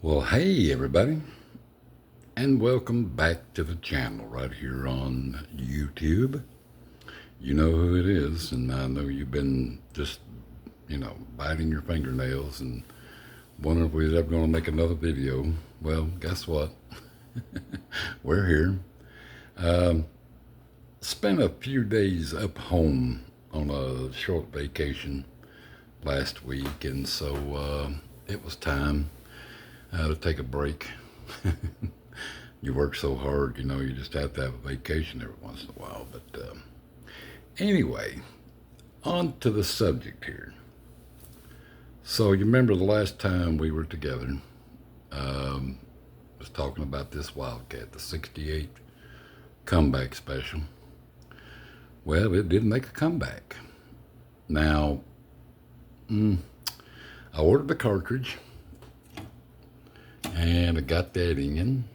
Well, hey everybody, and welcome back to the channel right here on YouTube. You know who it is, and I know you've been just, biting your fingernails and wondering if we was ever going to make another video. Well, guess what? We're here. Spent a few days up home on a short vacation last week, and so it was time to take a break. You work so hard, you just have to have a vacation every once in a while. But anyway, on to the subject here. So you remember the last time we were together, was talking about this Wildcat, the 68 comeback special. Well, it did make a comeback. Now, I ordered the cartridge, and I got that in.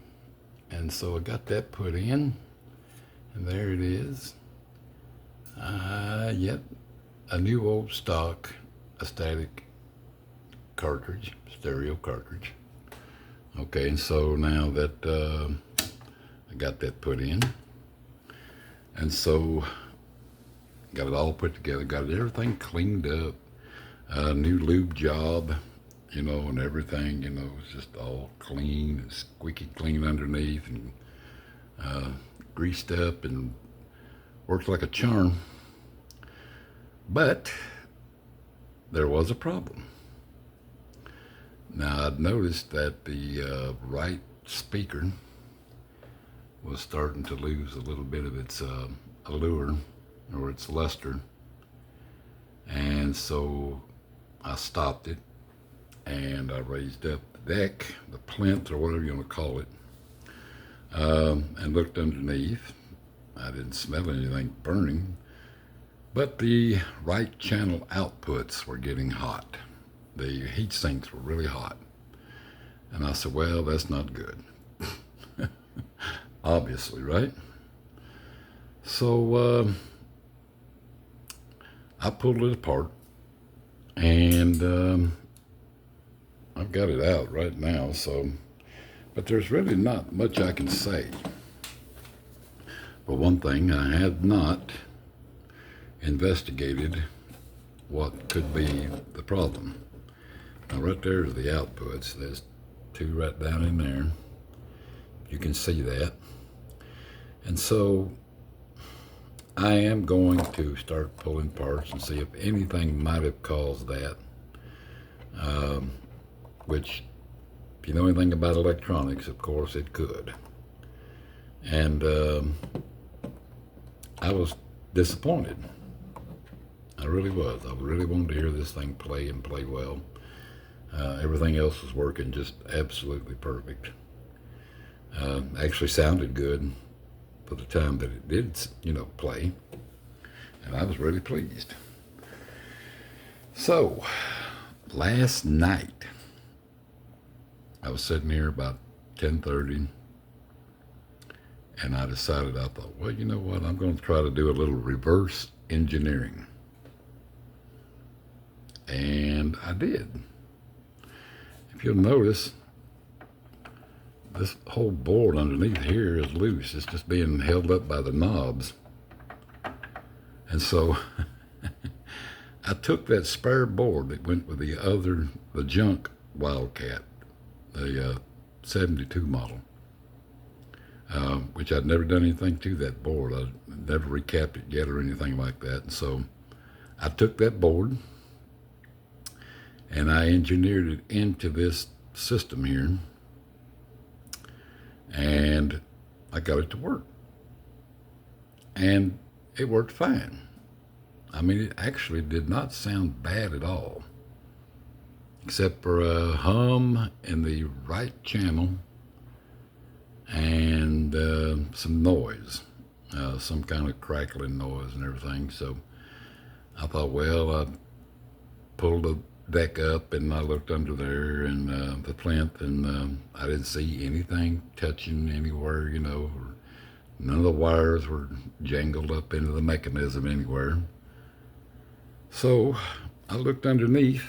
And so I got that put in, and there it is. Yep, a new old stock, a static cartridge, stereo cartridge. Okay, and so now that I got that put in, and so got it all put together, got everything cleaned up, new lube job, and everything, it's just all clean and squeaky clean underneath and greased up and works like a charm. But there was a problem. Now, I'd noticed that the right speaker was starting to lose a little bit of its allure or its luster. And so I stopped it, and I raised up the deck, the plinth, or whatever you want to call it, and looked underneath. I didn't smell anything burning, but the right channel outputs were getting hot. The heat sinks were really hot. And I said, well, that's not good. Obviously, right? So I pulled it apart, and I've got it out right now, but there's really not much I can say. But one thing, I had not investigated what could be the problem. Now, right there's the outputs. There's two right down in there. You can see that. And so I am going to start pulling parts and see if anything might have caused that. Which, if you know anything about electronics, of course it could. And I was disappointed. I really was. I really wanted to hear this thing play and play well. Everything else was working just absolutely perfect. Actually sounded good for the time that it did, play. And I was really pleased. So, last night, I was sitting here about 10:30, and I decided, I thought, well, you know what, I'm going to try to do a little reverse engineering. And I did. If you'll notice, this whole board underneath here is loose. It's just being held up by the knobs. And so I took that spare board that went with the junk Wildcat, the 72 model, which I'd never done anything to that board. I'd never recapped it yet or anything like that. And so I took that board and I engineered it into this system here, and I got it to work. And it worked fine. I mean, it actually did not sound bad at all, except for a hum in the right channel and some noise, some kind of crackling noise and everything. So I thought, well, I pulled the deck up and I looked under there and the plinth, and I didn't see anything touching anywhere, or none of the wires were jangled up into the mechanism anywhere. So I looked underneath,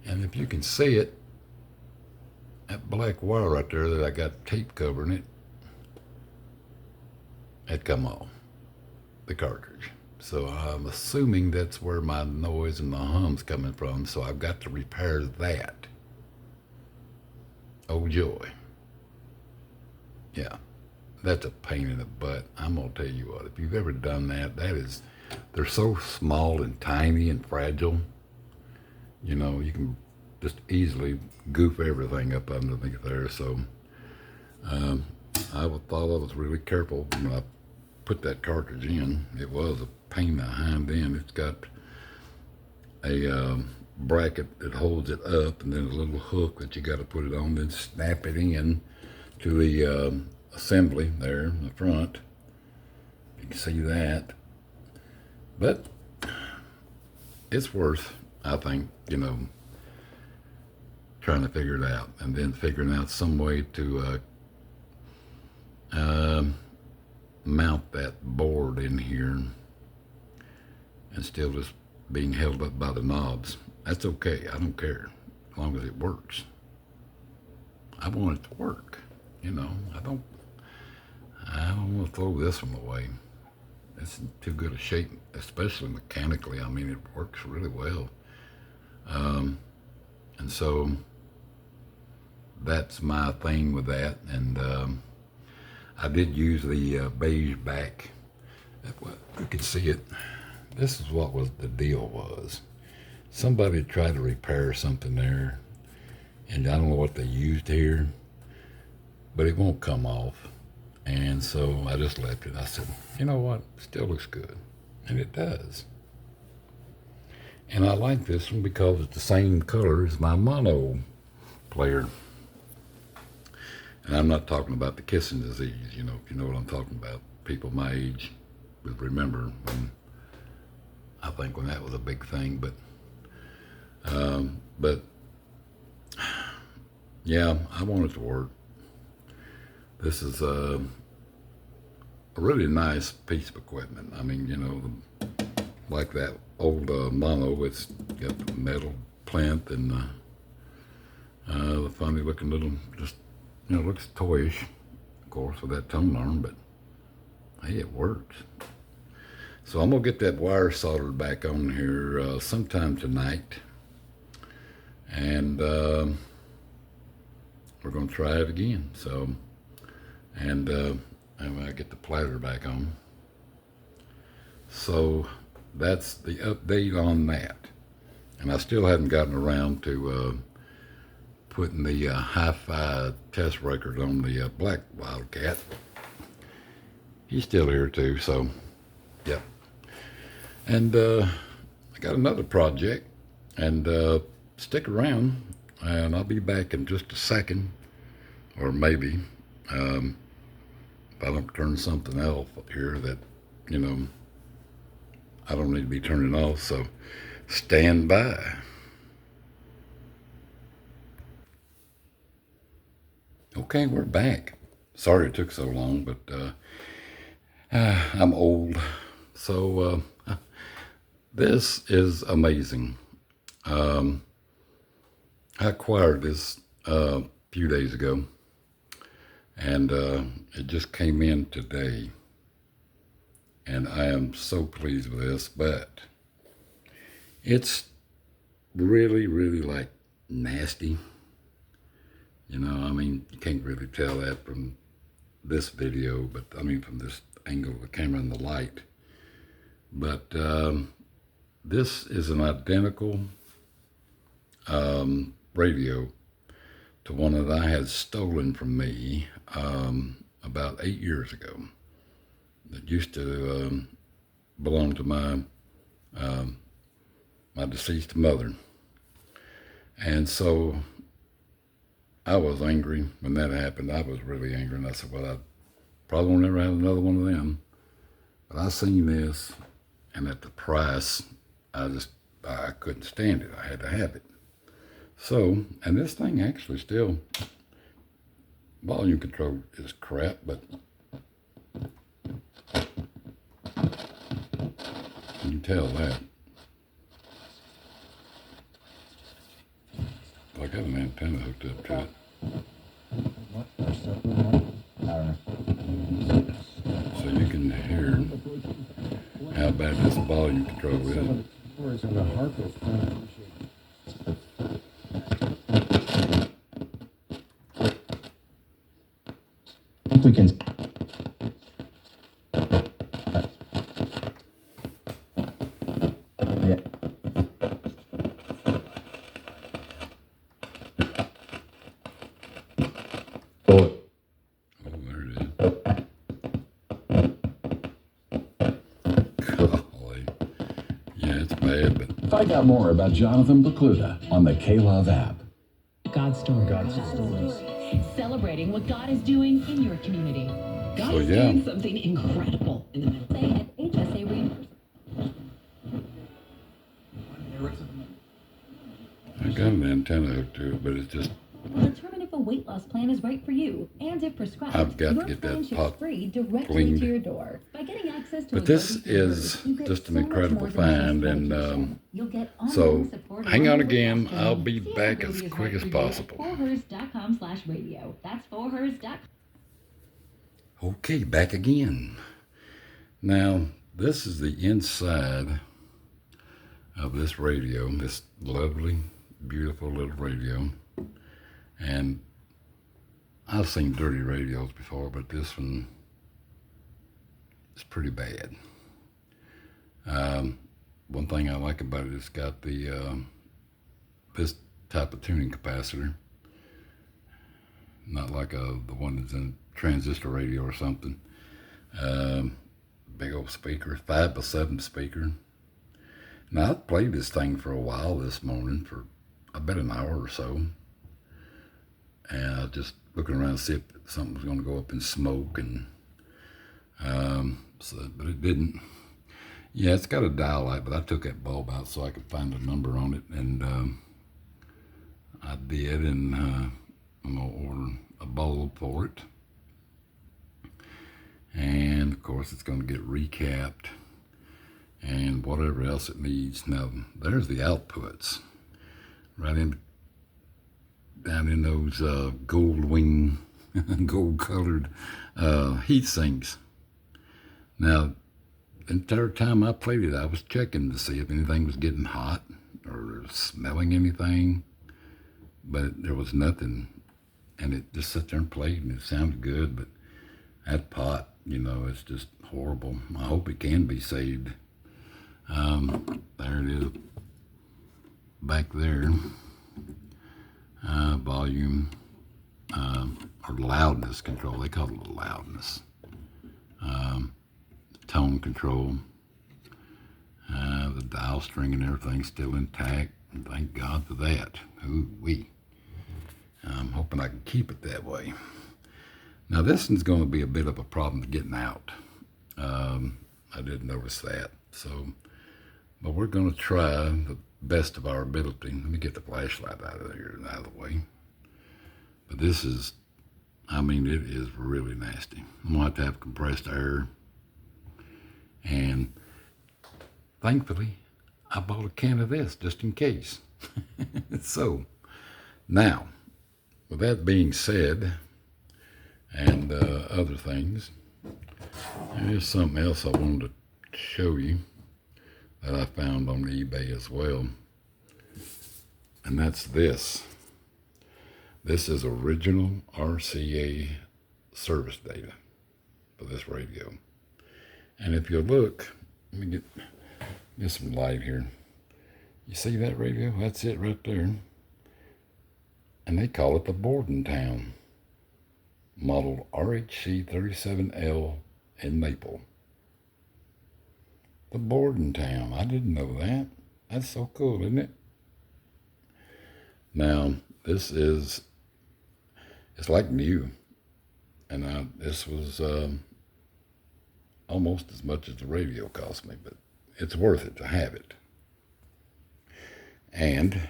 And if you can see it, that black wire right there that I got tape covering it, had come off the cartridge. So I'm assuming that's where my noise and the hum's coming from. So I've got to repair that. Oh joy. Yeah, that's a pain in the butt. I'm gonna tell you what, if you've ever done that, they're so small and tiny and fragile. You know, you can just easily goof everything up underneath there. So I thought I was really careful when I put that cartridge in. It was a pain in the hind end. It's got a bracket that holds it up, and then a little hook that you got to put it on, then snap it in to the assembly there in the front. You can see that. But it's worth, I think, trying to figure it out, and then figuring out some way to mount that board in here and still just being held up by the knobs. That's okay. I don't care as long as it works. I want it to work. I don't want to throw this one away. It's in too good a shape, especially mechanically. I mean, it works really well. And so that's my thing with that. And I did use the beige back. You can see it. This is what the deal was. Somebody tried to repair something there, and I don't know what they used here, but it won't come off. And so I just left it. I said, you know what? Still looks good. And it does. And I like this one because it's the same color as my mono player. And I'm not talking about the kissing disease, if you know what I'm talking about. People my age would remember when that was a big thing. But yeah, I want it to work. This is a really nice piece of equipment. I mean, like that old mono, it's got the metal plinth and the funny looking little, just, looks toyish, of course, with that tone arm, but hey, it works. So I'm gonna get that wire soldered back on here sometime tonight, and we're gonna try it again. So, and when I get the platter back on. So that's the update on that. And I still haven't gotten around to putting the Hi-Fi test record on the black Wildcat. He's still here too, so yep. And I got another project, and stick around, and I'll be back in just a second, or maybe if I don't turn something off here that I don't need to be turning off. So stand by. Okay, we're back. Sorry it took so long, but I'm old. So this is amazing. I acquired this a few days ago, and it just came in today. And I am so pleased with this, but it's really, really like nasty. I mean, you can't really tell that from this video, but I mean from this angle of the camera and the light. But this is an identical radio to one that I had stolen from me about 8 years ago. That used to belong to my deceased mother. And so I was angry when that happened. I was really angry, and I said, well, I probably won't ever have another one of them. But I seen this, and at the price, I couldn't stand it. I had to have it. So, and this thing actually still, volume control is crap, but you can tell that. I got an antenna hooked up to it. So you can hear how bad this volume control is. We can. Yeah. Oh, there it is. Golly. Yeah, it's bad, but Find out more about Jonathan Bacluta on the K-Love app. God stories. Celebrating what God is doing in your community. God is doing something incredible in the middle. Say at HSA Reimbursement. I got an antenna hooked to it, but it's just. We'll determine if a weight loss plan is right for you, and if prescribed, I've got to get that pot free directly cleaned. to your door. By getting access to But this is just an incredible find, and so hang on again. I'll be back as quick as possible. forhers.com/radio. That's forhers.com. Okay, back again. Now, this is the inside of this radio, this lovely, beautiful little radio. And I've seen dirty radios before, but this one is pretty bad. One thing I like about it, it's got the this type of tuning capacitor, not like the one that's in a transistor radio or something. Big old speaker, 5x7 speaker. Now, I've played this thing for a while this morning, for about an hour or so. And I was just looking around to see if something was going to go up in smoke, and but it didn't. Yeah, it's got a dial light, but I took that bulb out so I could find a number on it, and I did, and I'm going to order a bulb for it. And of course, it's going to get recapped and whatever else it needs. Now, there's the outputs right in down in those gold wing, gold colored heat sinks. Now, the entire time I played it, I was checking to see if anything was getting hot or smelling anything, but there was nothing. And it just sat there and played, and it sounded good, but that pot, it's just horrible. I hope it can be saved. There it is, back there. Volume or loudness control. They call it loudness. Tone control. The dial string and everything's still intact. And thank God for that. Ooh-wee. I'm hoping I can keep it that way. Now, this one's going to be a bit of a problem getting out. I did notice that. But we're going to try the best of our ability. Let me get the flashlight out of here and out of the way. But this is, it is really nasty. I'm going to have compressed air. And thankfully, I bought a can of this just in case. So, now, with that being said, and other things, there's something else I wanted to show you that I found on eBay as well. And that's this. This is original RCA service data for this radio. And if you look, let me get some light here. You see that radio? That's it right there. And they call it the Bordentown, model RHC 37L in Maple. The Bordentown. I didn't know that. That's so cool, isn't it? Now, this is, it's like new. And this was almost as much as the radio cost me, but it's worth it to have it. And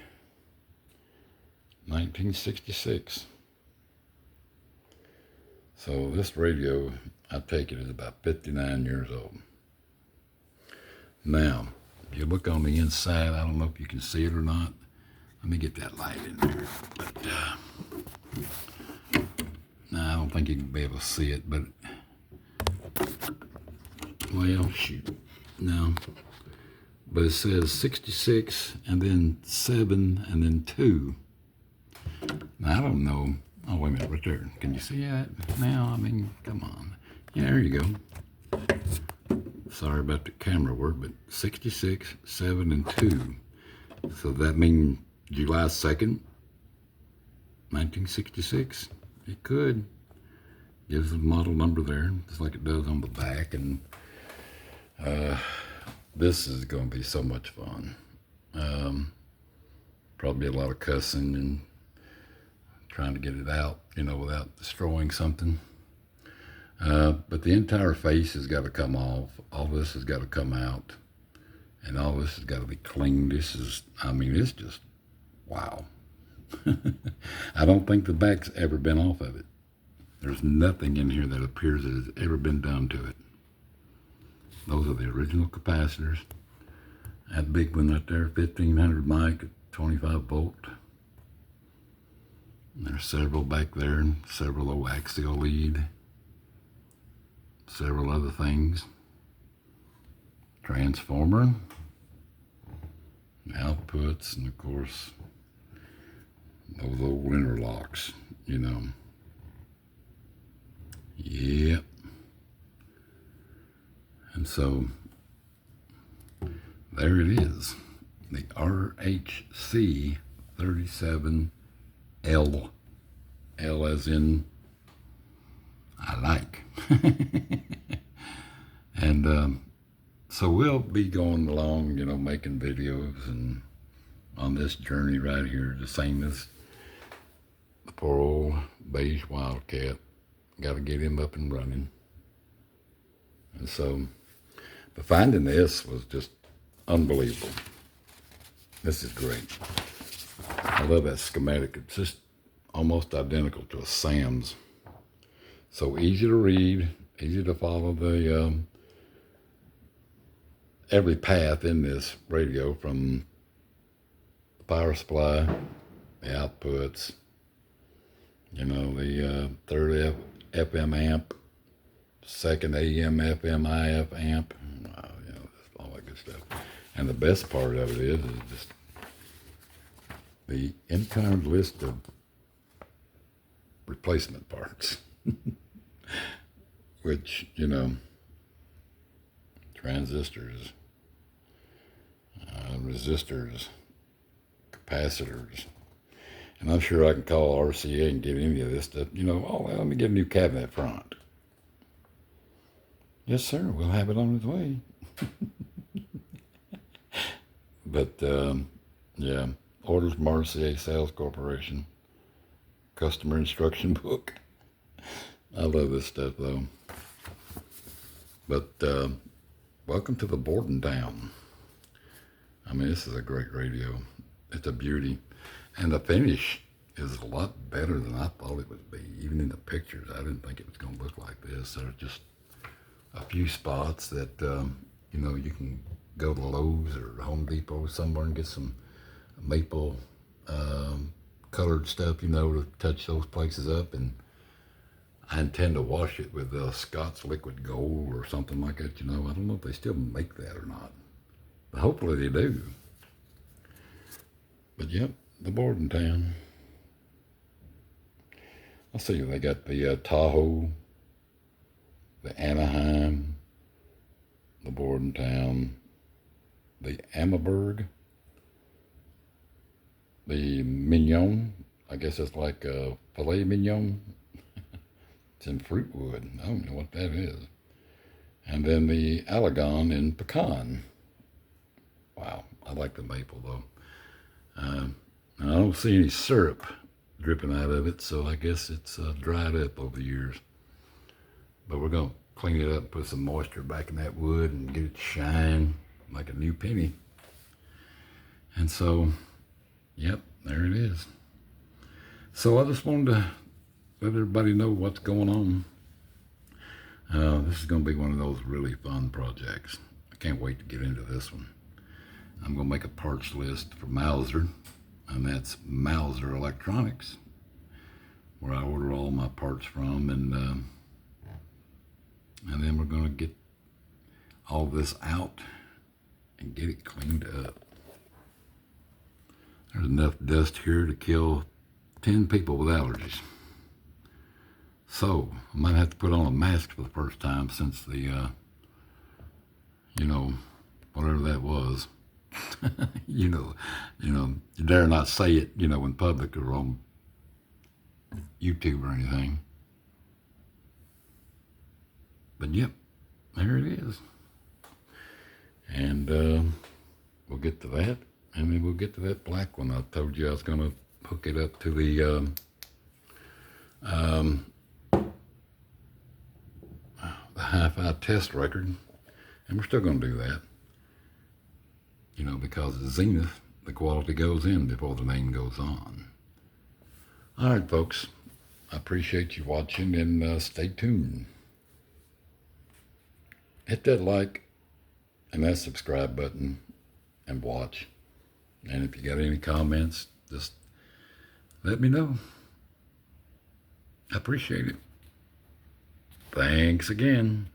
1966. So this radio, I take it, is about 59 years old. Now, if you look on the inside, I don't know if you can see it or not, Let me get that light in there. But, no, I don't think you can be able to see it, but, well, shoot, no. But it says 66 and then 7 and then 2. Now, I don't know. Oh, wait a minute, right there. Can you see that now? I mean, come on. Yeah, there you go. Sorry about the camera work, but 66, 7, and 2. So that means July 2nd, 1966. It could. Gives the model number there, just like it does on the back. And this is going to be so much fun. Probably a lot of cussing and trying to get it out, you know, without destroying something. But the entire face has got to come off. All this has got to come out. And all this has got to be cleaned. This is, I mean, it's just, wow. I don't think the back's ever been off of it. There's nothing in here that appears that has ever been done to it. Those are the original capacitors. That big one right there, 1500 mic, 25 volt. And there's several back there, and several old axial lead. Several other things. Transformer. Outputs, and of course, those old interlocks, you know. Yep. And so, there it is. The RHC 37L. L as in, I like. And so we'll be going along, you know, making videos and on this journey right here, the same as the poor old beige Wildcat. Got to get him up and running. And so, but finding this was just unbelievable. This is great. I love that schematic. It's just almost identical to a Sam's. So easy to read, easy to follow the every path in this radio, from the power supply, the outputs, you know, the third FM amp, second AM FM IF amp, you know, all that good stuff. And the best part of it is just the entire list of replacement parts, which, you know, transistors, resistors, capacitors. And I'm sure I can call RCA and get any of this stuff. You know, oh, well, let me get a new cabinet front. Yes, sir, we'll have it on its way. But, yeah, orders from RCA Sales Corporation. Customer instruction book. I love this stuff, though. But, welcome to the boarding town. I mean, this is a great radio. It's a beauty. And the finish is a lot better than I thought it would be. Even in the pictures, I didn't think it was going to look like this. There are just a few spots that, you know, you can go to Lowe's or Home Depot somewhere and get some maple colored stuff, you know, to touch those places up. And I intend to wash it with Scott's Liquid Gold or something like that, you know. I don't know if they still make that or not. But hopefully they do. But, yep, the boarding town. I'll see, they got the Tahoe, the Anaheim, the boarding town, the Amberg, the Mignon. I guess it's like filet mignon. It's in fruit wood. I don't know what that is. And then the Allegon in pecan. Wow, I like the maple though. I don't see any syrup dripping out of it, so I guess it's dried up over the years. But we're going to clean it up, put some moisture back in that wood and get it to shine like a new penny. And so, yep, there it is. So I just wanted to let everybody know what's going on. This is going to be one of those really fun projects. I can't wait to get into this one. I'm going to make a parts list for Mauser. and that's Mauser Electronics, where I order all my parts from, and then we're going to get all this out and get it cleaned up. There's enough dust here to kill 10 people with allergies. So I might have to put on a mask for the first time since the, whatever that was. you dare not say it, in public or on YouTube or anything. But yep, there it is. And we'll get to that, and then we'll get to that black one. I told you I was going to hook it up to the Hi-Fi test record, and we're still going to do that. Because at Zenith, the quality goes in before the name goes on. All right, folks. I appreciate you watching, and stay tuned. Hit that like and that subscribe button and watch. And if you got any comments, just let me know. I appreciate it. Thanks again.